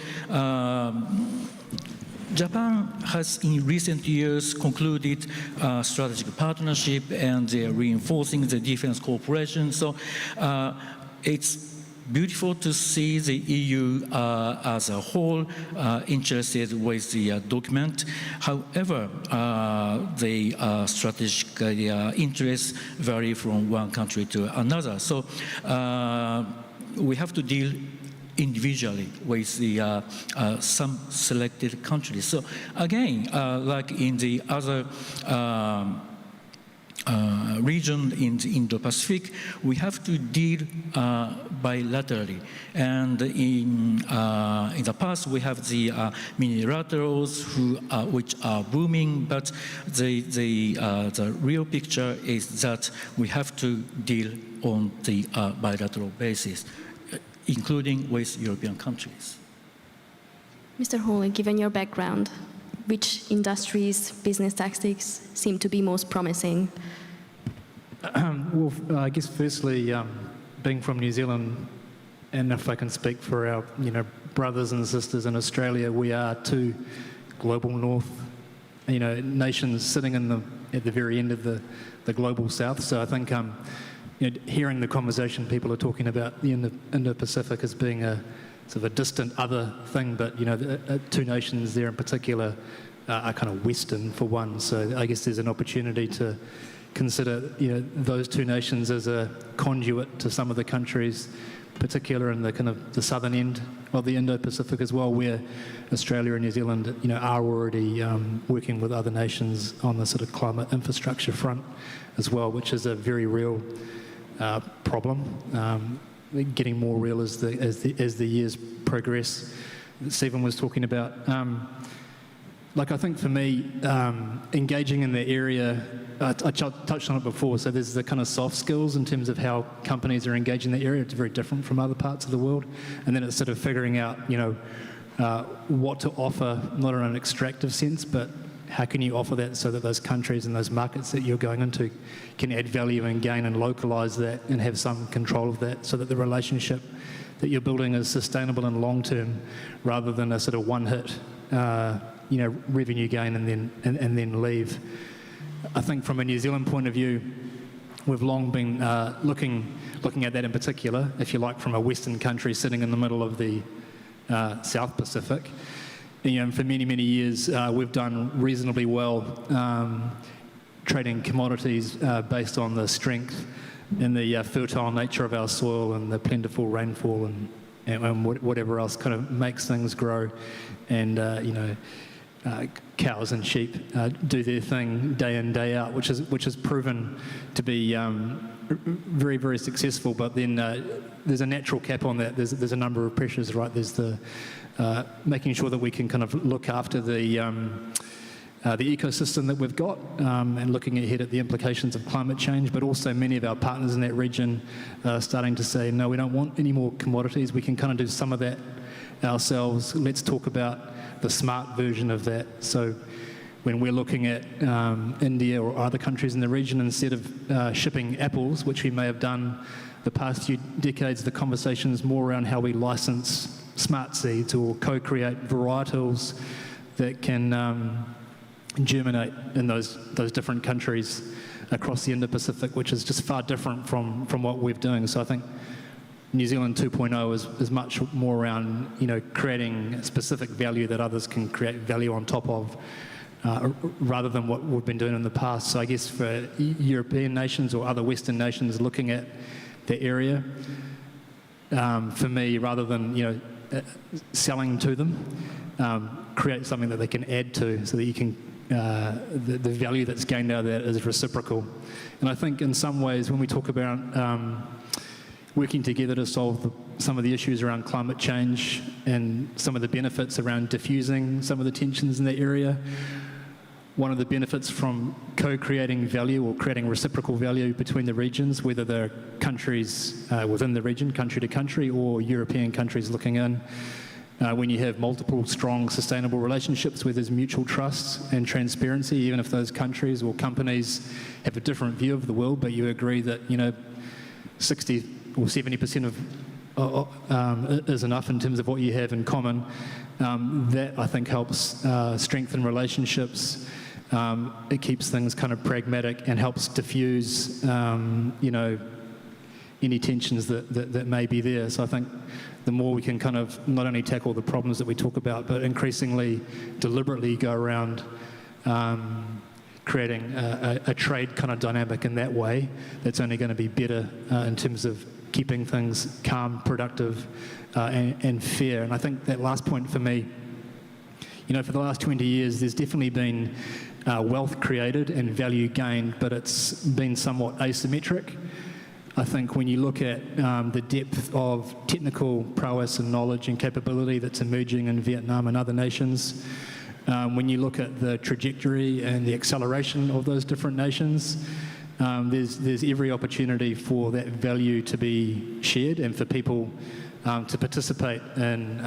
Japan has in recent years concluded a strategic partnership, and they're reinforcing the defense cooperation. So it's beautiful to see the EU as a whole interested with the document. However, the strategic interests vary from one country to another. So we have to deal individually with the some selected countries. So again, like in the other region in the Indo-Pacific, we have to deal bilaterally. And in the past, we have the multilaterals which are booming, but the real picture is that we have to deal on the bilateral basis, including with European countries. Mr. Holy, given your background, which industries, business tactics seem to be most promising? Well, I guess firstly, being from New Zealand, and if I can speak for our brothers and sisters in Australia, we are two global north nations sitting at the very end of the global south. So I think hearing the conversation, people are talking about the Indo-Pacific as being a sort of a distant other thing, but the two nations there in particular are kind of Western for one. So I guess there's an opportunity to consider those two nations as a conduit to some of the countries, particular in the kind of the southern end of the Indo-Pacific as well, where Australia and New Zealand are already working with other nations on the sort of climate infrastructure front as well, which is a very real problem. getting more real as the years progress that Stephen was talking about. Like I think for me, engaging in the area, I touched on it before, so there's the kind of soft skills in terms of how companies are engaging in the area. It's very different from other parts of the world. And then it's sort of figuring out, what to offer, not in an extractive sense, but how can you offer that so that those countries and those markets that you're going into can add value and gain and localise that and have some control of that, so that the relationship that you're building is sustainable and long-term rather than a sort of one-hit revenue gain and then leave. I think from a New Zealand point of view, we've long been looking at that in particular, if you like, from a Western country sitting in the middle of the South Pacific. And for many, many years, we've done reasonably well trading commodities based on the strength and the fertile nature of our soil and the plentiful rainfall and whatever else kind of makes things grow. And, cows and sheep do their thing day in, day out, which has proven to be very, very successful. But then there's a natural cap on that. There's a number of pressures, right? There's the making sure that we can kind of look after the ecosystem that we've got and looking ahead at the implications of climate change, but also many of our partners in that region are starting to say, no, we don't want any more commodities. We can kind of do some of that ourselves. Let's talk about the smart version of that. So when we're looking at India or other countries in the region, instead of shipping apples, which we may have done the past few decades, the conversation is more around how we license smart seeds or co-create varietals that can germinate in those different countries across the Indo-Pacific, which is just far different from what we're doing. So I think New Zealand 2.0 is much more around creating specific value that others can create value on top of, rather than what we've been doing in the past. So I guess for European nations or other Western nations looking at the area, for me, rather than selling to them, create something that they can add to, so that you can the value that's gained out of that is reciprocal. And I think in some ways when we talk about working together to solve some of the issues around climate change and some of the benefits around diffusing some of the tensions in that area, one of the benefits from co-creating value or creating reciprocal value between the regions, whether they're countries within the region, country to country, or European countries looking in, when you have multiple strong sustainable relationships where there's mutual trust and transparency, even if those countries or companies have a different view of the world, but you agree that 60 or 70% of is enough in terms of what you have in common, that I think helps strengthen relationships. It keeps things kind of pragmatic and helps diffuse any tensions that may be there. So I think the more we can kind of not only tackle the problems that we talk about, but increasingly deliberately go around creating a trade kind of dynamic in that way, that's only going to be better in terms of keeping things calm, productive, and fair. And I think that last point for me, for the last 20 years, there's definitely been wealth created and value gained, but it's been somewhat asymmetric. I think when you look at the depth of technical prowess and knowledge and capability that's emerging in Vietnam and other nations, when you look at the trajectory and the acceleration of those different nations, there's every opportunity for that value to be shared and for people to participate in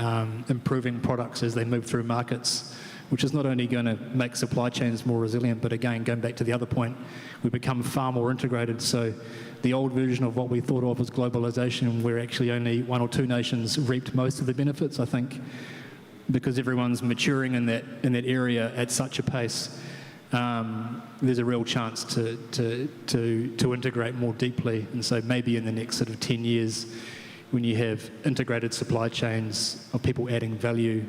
improving products as they move through markets, which is not only going to make supply chains more resilient, but again, going back to the other point, we become far more integrated. So the old version of what we thought of as globalization, where actually only one or two nations reaped most of the benefits, I think because everyone's maturing in that area at such a pace, there's a real chance to integrate more deeply. And so maybe in the next sort of 10 years, when you have integrated supply chains of people adding value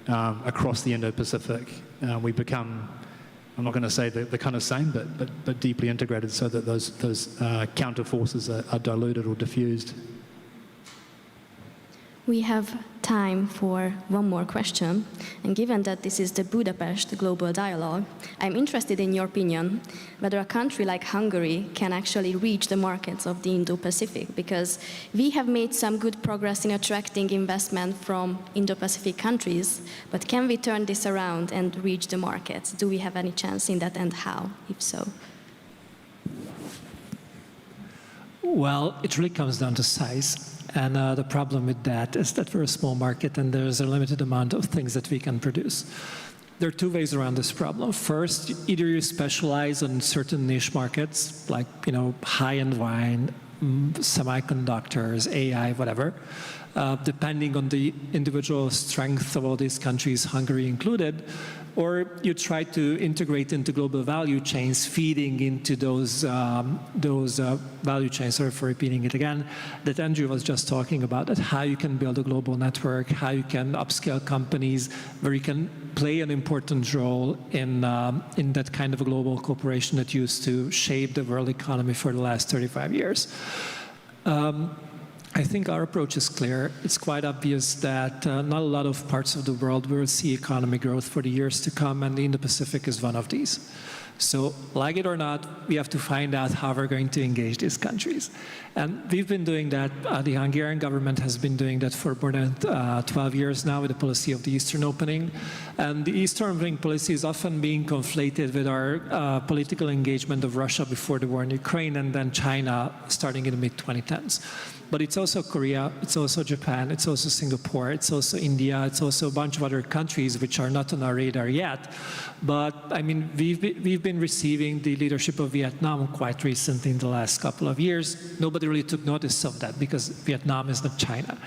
across the Indo-Pacific, we become, I'm not going to say the kind of same, but deeply integrated, so that those counter forces are diluted or diffused. We have time for one more question, and given that this is the Budapest Global Dialogue, I'm interested in your opinion whether a country like Hungary can actually reach the markets of the Indo-Pacific, because we have made some good progress in attracting investment from Indo-Pacific countries, but can we turn this around and reach the markets? Do we have any chance in that, and how, if so? Well, it really comes down to size. And the problem with that is that we're a small market and there's a limited amount of things that we can produce. There are two ways around this problem. First, either you specialize on certain niche markets, like high-end wine, semiconductors, AI, whatever, depending on the individual strength of all these countries, Hungary included, or you try to integrate into global value chains, feeding into those value chains, sorry for repeating it again, that Andrew was just talking about, that how you can build a global network, how you can upscale companies, where you can play an important role in that kind of a global cooperation that used to shape the world economy for the last 35 years. I think our approach is clear. It's quite obvious that not a lot of parts of the world will see economic growth for the years to come, and the Indo-Pacific is one of these. So, like it or not, we have to find out how we're going to engage these countries. And we've been doing that. The Hungarian government has been doing that for more than 12 years now with the policy of the Eastern Opening. And the Eastern Opening policy is often being conflated with our political engagement of Russia before the war in Ukraine, and then China starting in the mid-2010s. But it's also Korea, it's also Japan, it's also Singapore, it's also India, it's also a bunch of other countries which are not on our radar yet. But I mean, we've been receiving the leadership of Vietnam quite recently in the last couple of years. Nobody really took notice of that because Vietnam is not China.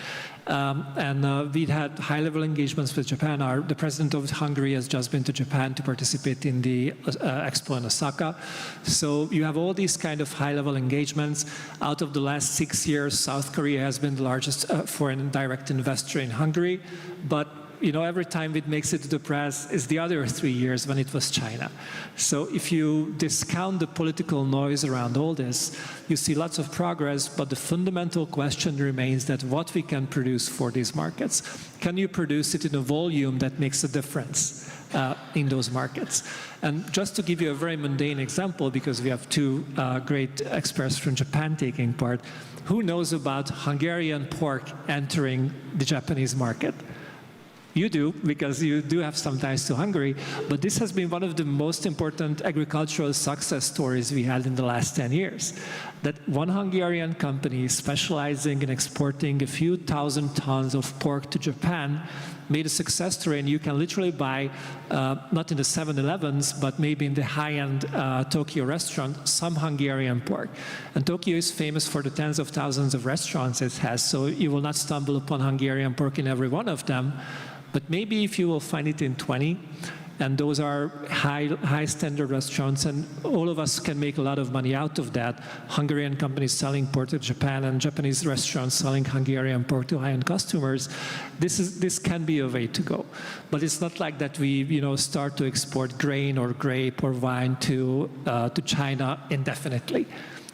We'd had high-level engagements with Japan. The president of Hungary has just been to Japan to participate in the expo in Osaka. So you have all these kind of high-level engagements. Out of the last 6 years, South Korea has been the largest foreign direct investor in Hungary. But every time it makes it to the press is the other 3 years when it was China. So if you discount the political noise around all this, you see lots of progress, but the fundamental question remains that what we can produce for these markets. Can you produce it in a volume that makes a difference in those markets? And just to give you a very mundane example, because we have two great experts from Japan taking part, who knows about Hungarian pork entering the Japanese market? You do, because you do have some ties to Hungary, but this has been one of the most important agricultural success stories we had in the last 10 years. That one Hungarian company specializing in exporting a few thousand tons of pork to Japan made a success story, and you can literally buy, not in the 7-Elevens, but maybe in the high-end Tokyo restaurant, some Hungarian pork. And Tokyo is famous for the tens of thousands of restaurants it has, so you will not stumble upon Hungarian pork in every one of them. But maybe if you will find it in 20, and those are high standard restaurants, and all of us can make a lot of money out of that. Hungarian companies selling pork to Japan and Japanese restaurants selling Hungarian pork to high-end customers. This can be a way to go. But it's not like that we start to export grain or grape or wine to China indefinitely.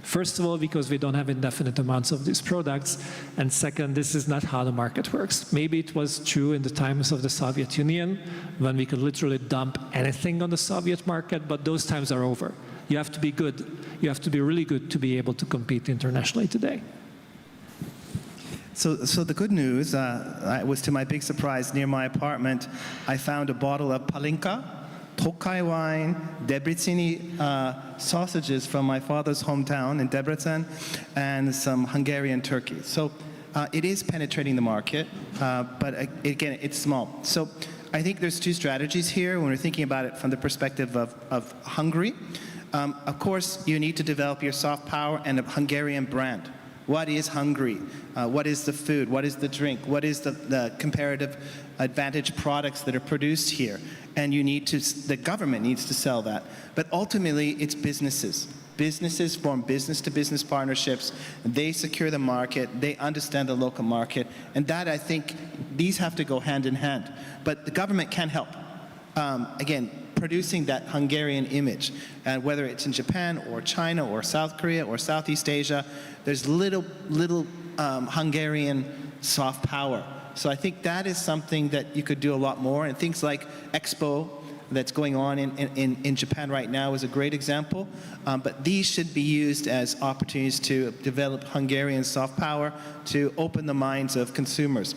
First of all, because we don't have indefinite amounts of these products, and second, this is not how the market works. Maybe it was true in the times of the Soviet Union, when we could literally dump anything on the Soviet market, but those times are over. You have to be good. You have to be really good to be able to compete internationally today. So the good news was, to my big surprise, near my apartment, I found a bottle of palinka, Tokai wine, Debreceni sausages from my father's hometown in Debrecen, and some Hungarian turkey. So it is penetrating the market, but again, it's small. So I think there's two strategies here when we're thinking about it from the perspective of Hungary. Of course, you need to develop your soft power and a Hungarian brand. What is Hungary? What is the food? What is the drink? What is the comparative advantage products that are produced here? And the government needs to sell that. But ultimately, it's businesses. Businesses form business-to-business partnerships. They secure the market. They understand the local market. And that, I think, these have to go hand in hand. But the government can help. Again, producing that Hungarian image, and whether it's in Japan or China or South Korea or Southeast Asia, there's little Hungarian soft power. So I think that is something that you could do a lot more, and things like Expo that's going on in Japan right now is a great example. But these should be used as opportunities to develop Hungarian soft power to open the minds of consumers.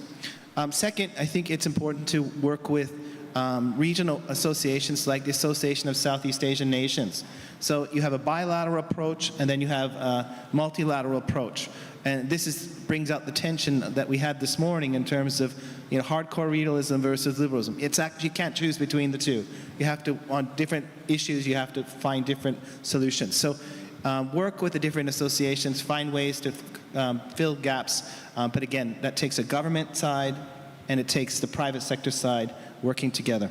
Second, I think it's important to work with regional associations like the Association of Southeast Asian Nations. So you have a bilateral approach, and then you have a multilateral approach. And this brings out the tension that we had this morning in terms of hardcore realism versus liberalism. It's actually, you can't choose between the two. You have to, on different issues, you have to find different solutions. So work with the different associations, find ways to fill gaps. But again, that takes a government side, and it takes the private sector side working together.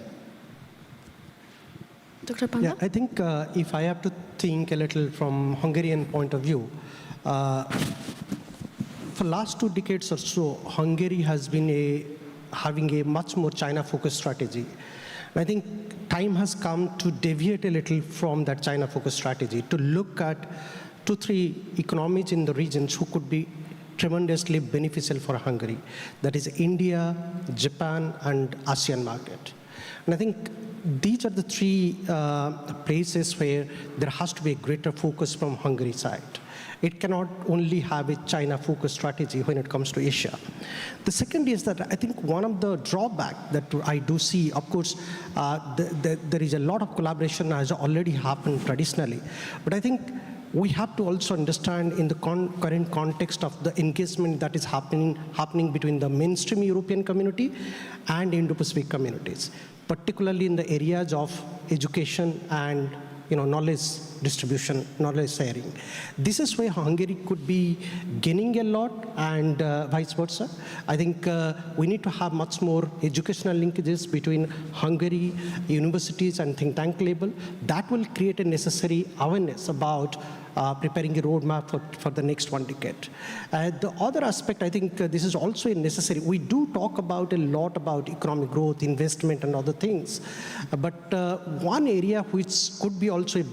Dr. Panda? Yeah, I think if I have to think a little from Hungarian point of view, for last 2 decades or so, Hungary has been having a much more China-focused strategy. And I think time has come to deviate a little from that China-focused strategy, to look at 2-3 economies in the regions who could be tremendously beneficial for Hungary. That is India, Japan, and ASEAN market. And I think these are the 3 places where there has to be a greater focus from Hungary side. It cannot only have a China-focused strategy when it comes to Asia. The second is that I think one of the drawbacks that I do see, of course, there is a lot of collaboration has already happened traditionally, but I think we have to also understand in the current context of the engagement that is happening between the mainstream European community and Indo-Pacific communities, particularly in the areas of education and knowledge distribution, knowledge sharing. This is where Hungary could be gaining a lot, and vice versa. I think we need to have much more educational linkages between Hungary, universities, and think tank level. That will create a necessary awareness about preparing a roadmap for the next 1 decade. The other aspect, I think this is also necessary. We do talk about a lot about economic growth, investment, and other things. But one area which could be also,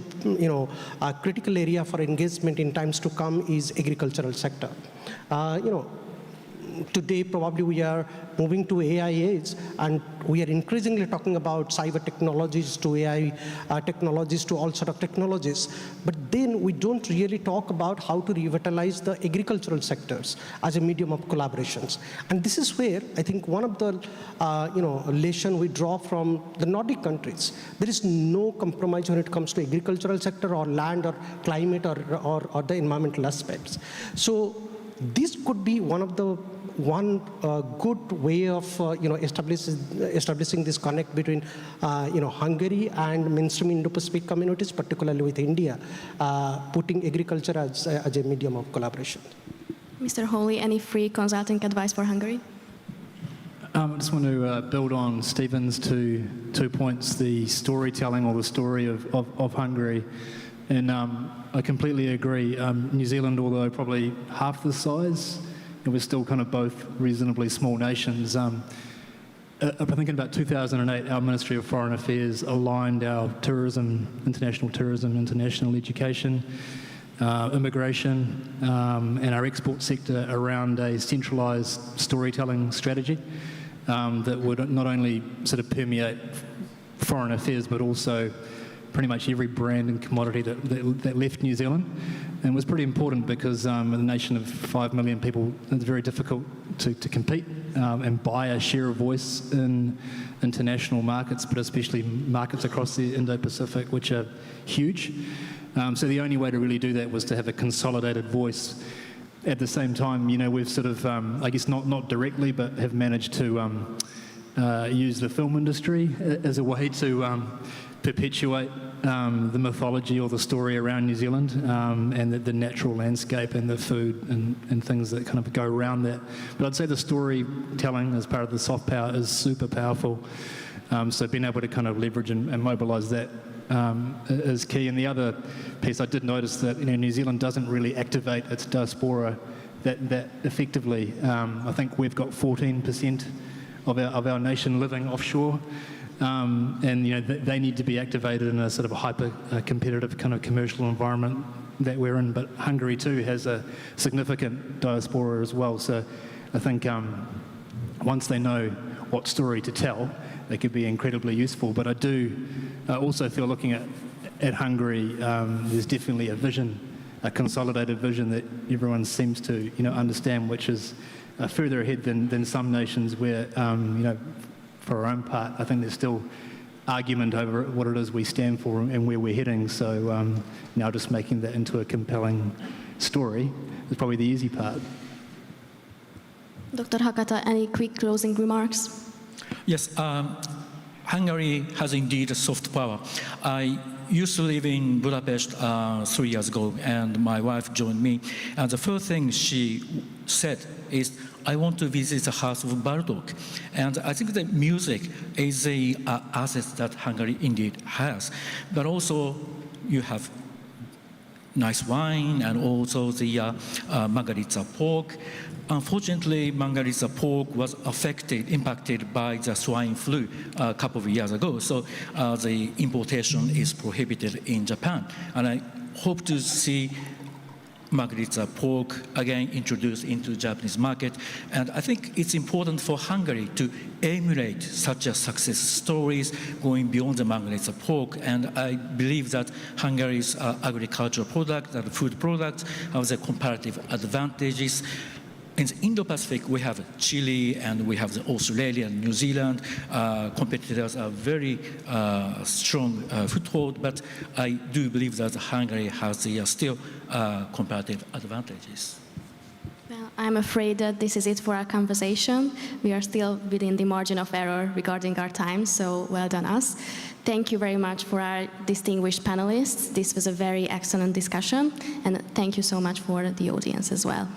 a critical area for engagement in times to come is agricultural sector. Today, probably we are moving to AI age, and we are increasingly talking about cyber technologies to AI technologies to all sort of technologies. But then we don't really talk about how to revitalize the agricultural sectors as a medium of collaborations. And this is where I think one of the lesson we draw from the Nordic countries. There is no compromise when it comes to agricultural sector or land or climate or the environmental aspects. So this could be one good way of establishing this connect between Hungary and mainstream Indo-Pacific communities, particularly with India, putting agriculture as a medium of collaboration. Mr. Holy, any free consulting advice for Hungary? I just want to build on Stephen's two points, the storytelling or the story of Hungary. And I completely agree. New Zealand, although probably half the size, we're still kind of both reasonably small nations. I think in about 2008, our Ministry of Foreign Affairs aligned our tourism, international education, immigration, and our export sector around a centralised storytelling strategy that would not only sort of permeate foreign affairs, but also pretty much every brand and commodity that left New Zealand. And it was pretty important because in a nation of 5 million people, it's very difficult to compete and buy a share of voice in international markets, but especially markets across the Indo-Pacific, which are huge. So the only way to really do that was to have a consolidated voice. At the same time, we've sort of, I guess not directly, but have managed to use the film industry as a way to perpetuate the mythology or the story around New Zealand and the natural landscape and the food and things that kind of go around that. But I'd say the storytelling as part of the soft power is super powerful. So being able to kind of leverage and mobilise that is key. And the other piece, I did notice that New Zealand doesn't really activate its diaspora that effectively. I think we've got 14% of our nation living offshore. And they need to be activated in a sort of hyper competitive kind of commercial environment that we're in, but Hungary too has a significant diaspora as well. So I think once they know what story to tell, they could be incredibly useful. But I do also feel, looking at Hungary, there's definitely a vision, a consolidated vision that everyone seems to understand, which is further ahead than some nations where, for our own part, I think there's still argument over what it is we stand for and where we're heading. So now just making that into a compelling story is probably the easy part. Dr. Hakata, any quick closing remarks? Yes, Hungary has indeed a soft power. I used to live in Budapest 3 years ago, and my wife joined me. And the first thing she said is, I want to visit the house of Bartók. And I think that music is a asset that Hungary indeed has. But also, you have nice wine and also the margaritsa pork. Unfortunately, margaritsa pork was impacted by the swine flu a couple of years ago. So the importation is prohibited in Japan. And I hope to see margaritsa pork again introduced into the Japanese market. And I think it's important for Hungary to emulate such a success stories going beyond the margaritsa pork. And I believe that Hungary's agricultural product and food products have the comparative advantages. In the Indo-Pacific, we have Chile and we have Australia and New Zealand. Competitors are very strong foothold, but I do believe that Hungary has still comparative advantages. Well, I'm afraid that this is it for our conversation. We are still within the margin of error regarding our time, so well done us. Thank you very much for our distinguished panelists. This was a very excellent discussion, and thank you so much for the audience as well.